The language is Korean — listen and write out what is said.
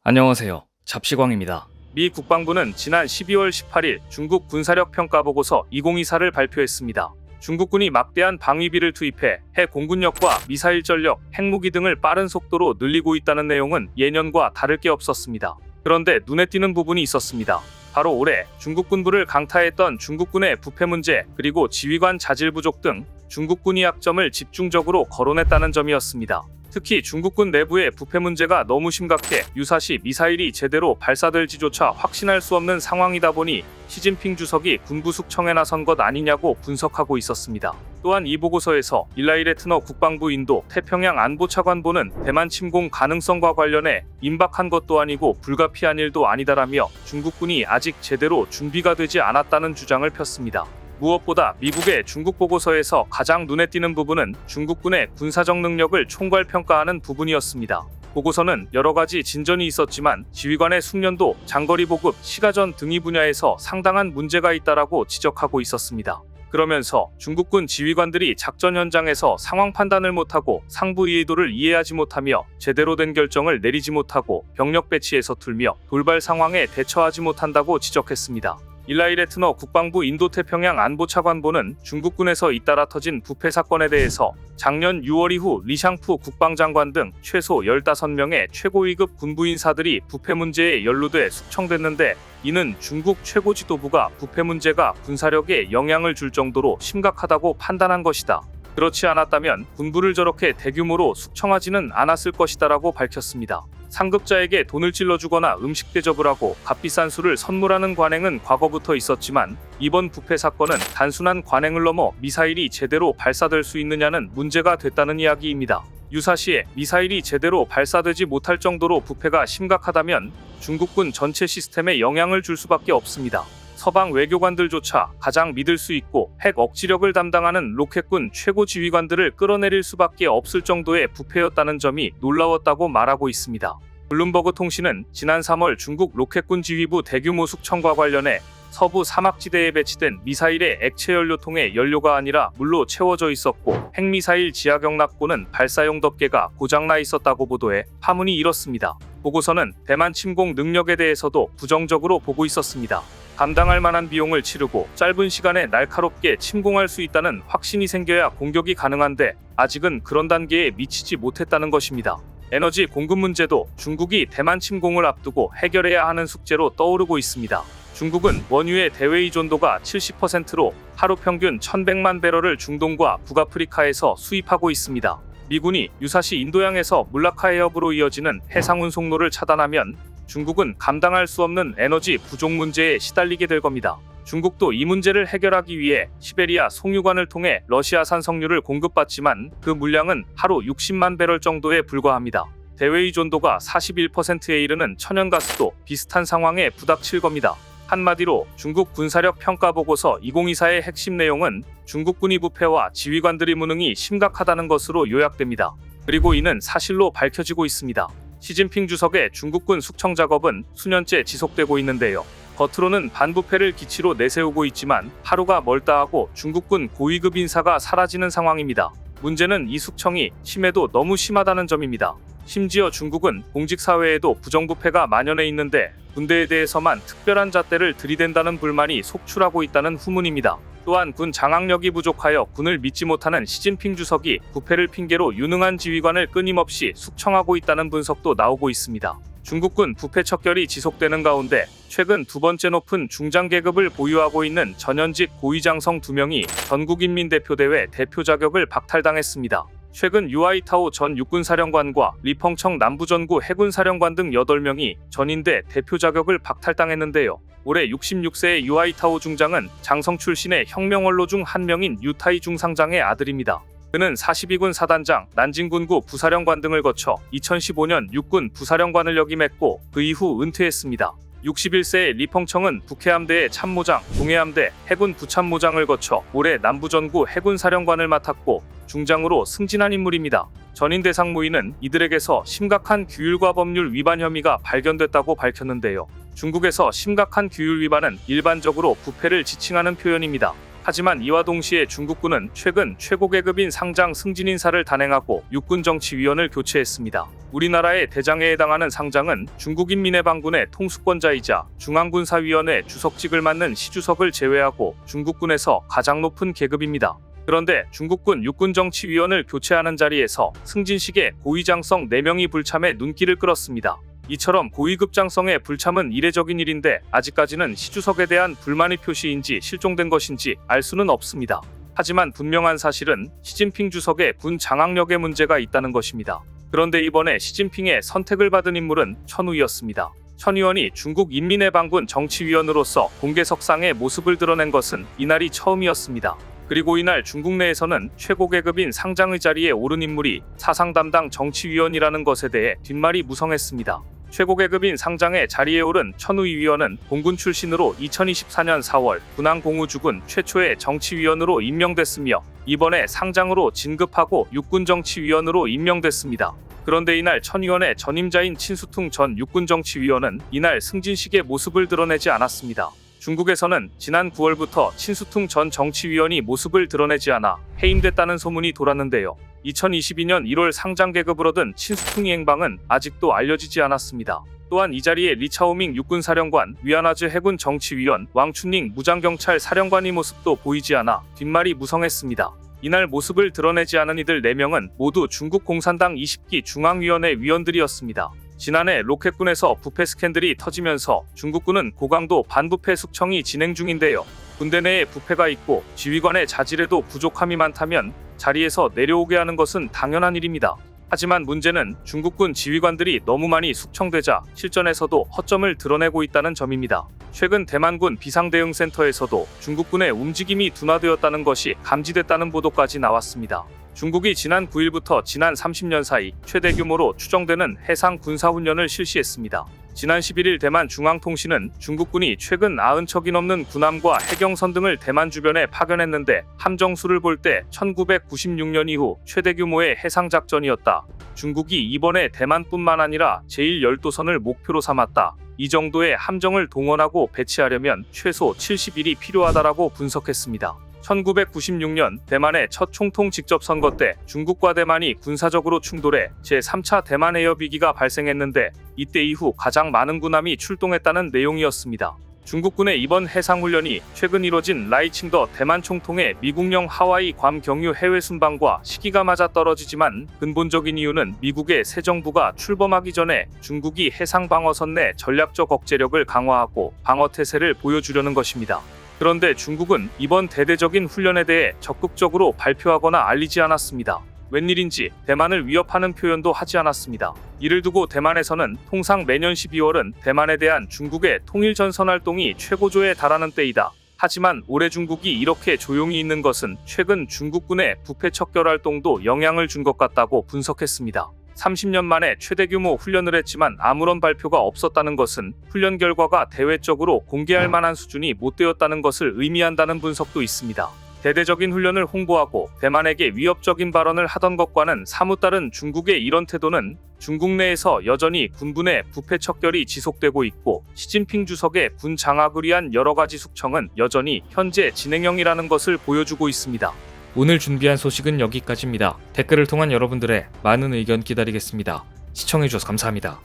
안녕하세요. 잡시광입니다. 미 국방부는 지난 12월 18일 중국 군사력 평가 보고서 2024를 발표했습니다. 중국군이 막대한 방위비를 투입해 해 공군력과 미사일 전력, 핵무기 등을 빠른 속도로 늘리고 있다는 내용은 예년과 다를 게 없었습니다. 그런데 눈에 띄는 부분이 있었습니다. 바로 올해 중국 군부를 강타했던 중국군의 부패 문제, 그리고 지휘관 자질 부족 등 중국군이 약점을 집중적으로 거론했다는 점이었습니다. 특히 중국군 내부의 부패 문제가 너무 심각해 유사시 미사일이 제대로 발사될지조차 확신할 수 없는 상황이다 보니 시진핑 주석이 군부 숙청에 나선 것 아니냐고 분석하고 있었습니다. 또한 이 보고서에서 일라이 레트너 국방부 인도 태평양 안보차관보는 대만 침공 가능성과 관련해 임박한 것도 아니고 불가피한 일도 아니다라며 중국군이 아직 제대로 준비가 되지 않았다는 주장을 폈습니다. 무엇보다 미국의 중국 보고서에서 가장 눈에 띄는 부분은 중국군의 군사적 능력을 총괄평가하는 부분이었습니다. 보고서는 여러 가지 진전이 있었지만 지휘관의 숙련도, 장거리 보급, 시가전 등의 분야에서 상당한 문제가 있다라고 지적하고 있었습니다. 그러면서 중국군 지휘관들이 작전 현장에서 상황 판단을 못하고 상부의 의도를 이해하지 못하며 제대로 된 결정을 내리지 못하고 병력 배치에서 틀며 돌발 상황에 대처하지 못한다고 지적했습니다. 일라이 레트너 국방부 인도태평양 안보차관보는 중국군에서 잇따라 터진 부패 사건에 대해서 작년 6월 이후 리샹푸 국방장관 등 최소 15명의 최고위급 군부인사들이 부패 문제에 연루돼 숙청됐는데, 이는 중국 최고 지도부가 부패 문제가 군사력에 영향을 줄 정도로 심각하다고 판단한 것이다. 그렇지 않았다면 군부를 저렇게 대규모로 숙청하지는 않았을 것이다라고 밝혔습니다. 상급자에게 돈을 찔러주거나 음식 대접을 하고 값비싼 술을 선물하는 관행은 과거부터 있었지만 이번 부패 사건은 단순한 관행을 넘어 미사일이 제대로 발사될 수 있느냐는 문제가 됐다는 이야기입니다. 유사시에 미사일이 제대로 발사되지 못할 정도로 부패가 심각하다면 중국군 전체 시스템에 영향을 줄 수밖에 없습니다. 서방 외교관들조차 가장 믿을 수 있고 핵 억지력을 담당하는 로켓군 최고 지휘관들을 끌어내릴 수밖에 없을 정도의 부패였다는 점이 놀라웠다고 말하고 있습니다. 블룸버그 통신은 지난 3월 중국 로켓군 지휘부 대규모 숙청과 관련해 서부 사막지대에 배치된 미사일의 액체 연료통에 연료가 아니라 물로 채워져 있었고 핵미사일 지하경납고는 발사용 덮개가 고장나 있었다고 보도해 파문이 일었습니다. 보고서는 대만 침공 능력에 대해서도 부정적으로 보고 있었습니다. 감당할 만한 비용을 치르고 짧은 시간에 날카롭게 침공할 수 있다는 확신이 생겨야 공격이 가능한데 아직은 그런 단계에 미치지 못했다는 것입니다. 에너지 공급 문제도 중국이 대만 침공을 앞두고 해결해야 하는 숙제로 떠오르고 있습니다. 중국은 원유의 대외 의존도가 70%로 하루 평균 1100만 배럴을 중동과 북아프리카에서 수입하고 있습니다. 미군이 유사시 인도양에서 물라카 해협으로 이어지는 해상 운송로를 차단하면 중국은 감당할 수 없는 에너지 부족 문제에 시달리게 될 겁니다. 중국도 이 문제를 해결하기 위해 시베리아 송유관을 통해 러시아산 석유를 공급받지만 그 물량은 하루 60만 배럴 정도에 불과합니다. 대외 의존도가 41%에 이르는 천연가스도 비슷한 상황에 부닥칠 겁니다. 한마디로 중국 군사력 평가 보고서 2024의 핵심 내용은 중국군이 부패와 지휘관들의 무능이 심각하다는 것으로 요약됩니다. 그리고 이는 사실로 밝혀지고 있습니다. 시진핑 주석의 중국군 숙청 작업은 수년째 지속되고 있는데요. 겉으로는 반부패를 기치로 내세우고 있지만 하루가 멀다 하고 중국군 고위급 인사가 사라지는 상황입니다. 문제는 이 숙청이 심해도 너무 심하다는 점입니다. 심지어 중국은 공직사회에도 부정부패가 만연해 있는데 군대에 대해서만 특별한 잣대를 들이댄다는 불만이 속출하고 있다는 후문입니다. 또한 군 장악력이 부족하여 군을 믿지 못하는 시진핑 주석이 부패를 핑계로 유능한 지휘관을 끊임없이 숙청하고 있다는 분석도 나오고 있습니다. 중국군 부패 척결이 지속되는 가운데 최근 두 번째 높은 중장 계급을 보유하고 있는 전현직 고위장성 2명이 전국인민대표대회 대표 자격을 박탈당했습니다. 최근 유아이타오 전 육군사령관과 리펑청 남부전구 해군사령관 등 8명이 전인대 대표 자격을 박탈당했는데요. 올해 66세의 유아이타오 중장은 장성 출신의 혁명원로 중 한 명인 유타이 중상장의 아들입니다. 그는 42군 사단장, 난징군구 부사령관 등을 거쳐 2015년 육군 부사령관을 역임했고 그 이후 은퇴했습니다. 61세의 리펑청은 북해함대의 참모장, 동해함대 해군 부참모장을 거쳐 올해 남부전구 해군사령관을 맡았고 중장으로 승진한 인물입니다. 전인대 상무위는 이들에게서 심각한 규율과 법률 위반 혐의가 발견됐다고 밝혔는데요. 중국에서 심각한 규율 위반은 일반적으로 부패를 지칭하는 표현입니다. 하지만 이와 동시에 중국군은 최근 최고 계급인 상장 승진인사를 단행하고 육군정치위원을 교체했습니다. 우리나라의 대장에 해당하는 상장은 중국인민해방군의 통수권자이자 중앙군사위원회 주석직을 맡는 시주석을 제외하고 중국군에서 가장 높은 계급입니다. 그런데 중국군 육군정치위원을 교체하는 자리에서 승진식에 고위장성 4명이 불참해 눈길을 끌었습니다. 이처럼 고위급장성의 불참은 이례적인 일인데 아직까지는 시주석에 대한 불만의 표시인지 실종된 것인지 알 수는 없습니다. 하지만 분명한 사실은 시진핑 주석의 군 장악력에 문제가 있다는 것입니다. 그런데 이번에 시진핑의 선택을 받은 인물은 천우희였습니다. 천 의원이 중국 인민해방군 정치위원으로서 공개석상의 모습을 드러낸 것은 이날이 처음이었습니다. 그리고 이날 중국 내에서는 최고 계급인 상장의 자리에 오른 인물이 사상 담당 정치위원이라는 것에 대해 뒷말이 무성했습니다. 최고 계급인 상장의 자리에 오른 천우희 위원은 공군 출신으로 2024년 4월 군항공우주군 최초의 정치위원으로 임명됐으며 이번에 상장으로 진급하고 육군정치위원으로 임명됐습니다. 그런데 이날 천 의원의 전임자인 친수퉁 전 육군정치위원은 이날 승진식의 모습을 드러내지 않았습니다. 중국에서는 지난 9월부터 친수퉁 전 정치위원이 모습을 드러내지 않아 해임됐다는 소문이 돌았는데요. 2022년 1월 상장 계급을 얻은 친수퉁의 행방은 아직도 알려지지 않았습니다. 또한 이 자리에 리차오밍 육군사령관, 위안화즈 해군 정치위원, 왕춘닝 무장경찰 사령관의 모습도 보이지 않아 뒷말이 무성했습니다. 이날 모습을 드러내지 않은 이들 4명은 모두 중국 공산당 20기 중앙위원회 위원들이었습니다. 지난해 로켓군에서 부패 스캔들이 터지면서 중국군은 고강도 반부패 숙청이 진행 중인데요. 군대 내에 부패가 있고 지휘관의 자질에도 부족함이 많다면 자리에서 내려오게 하는 것은 당연한 일입니다. 하지만 문제는 중국군 지휘관들이 너무 많이 숙청되자 실전에서도 허점을 드러내고 있다는 점입니다. 최근 대만군 비상대응센터에서도 중국군의 움직임이 둔화되었다는 것이 감지됐다는 보도까지 나왔습니다. 중국이 지난 9일부터 지난 30년 사이 최대 규모로 추정되는 해상 군사훈련을 실시했습니다. 지난 11일 대만 중앙통신은 중국군이 최근 90척이 넘는 군함과 해경선 등을 대만 주변에 파견했는데 함정수를 볼 때 1996년 이후 최대 규모의 해상작전이었다. 중국이 이번에 대만뿐만 아니라 제1열도선을 목표로 삼았다. 이 정도의 함정을 동원하고 배치하려면 최소 70일이 필요하다라고 분석했습니다. 1996년 대만의 첫 총통 직접 선거 때 중국과 대만이 군사적으로 충돌해 제3차 대만 해협 위기가 발생했는데 이때 이후 가장 많은 군함이 출동했다는 내용이었습니다. 중국군의 이번 해상훈련이 최근 이뤄진 라이칭더 대만 총통의 미국령 하와이 괌 경유 해외 순방과 시기가 맞아떨어지지만 근본적인 이유는 미국의 새 정부가 출범하기 전에 중국이 해상 방어선 내 전략적 억제력을 강화하고 방어 태세를 보여주려는 것입니다. 그런데 중국은 이번 대대적인 훈련에 대해 적극적으로 발표하거나 알리지 않았습니다. 웬일인지 대만을 위협하는 표현도 하지 않았습니다. 이를 두고 대만에서는 통상 매년 12월은 대만에 대한 중국의 통일전선 활동이 최고조에 달하는 때이다. 하지만 올해 중국이 이렇게 조용히 있는 것은 최근 중국군의 부패 척결 활동도 영향을 준 것 같다고 분석했습니다. 30년 만에 최대 규모 훈련을 했지만 아무런 발표가 없었다는 것은 훈련 결과가 대외적으로 공개할 만한 수준이 못 되었다는 것을 의미한다는 분석도 있습니다. 대대적인 훈련을 홍보하고 대만에게 위협적인 발언을 하던 것과는 사뭇 다른 중국의 이런 태도는 중국 내에서 여전히 군부의 부패 척결이 지속되고 있고 시진핑 주석의 군 장악을 위한 여러 가지 숙청은 여전히 현재 진행형이라는 것을 보여주고 있습니다. 오늘 준비한 소식은 여기까지입니다. 댓글을 통한 여러분들의 많은 의견 기다리겠습니다. 시청해주셔서 감사합니다.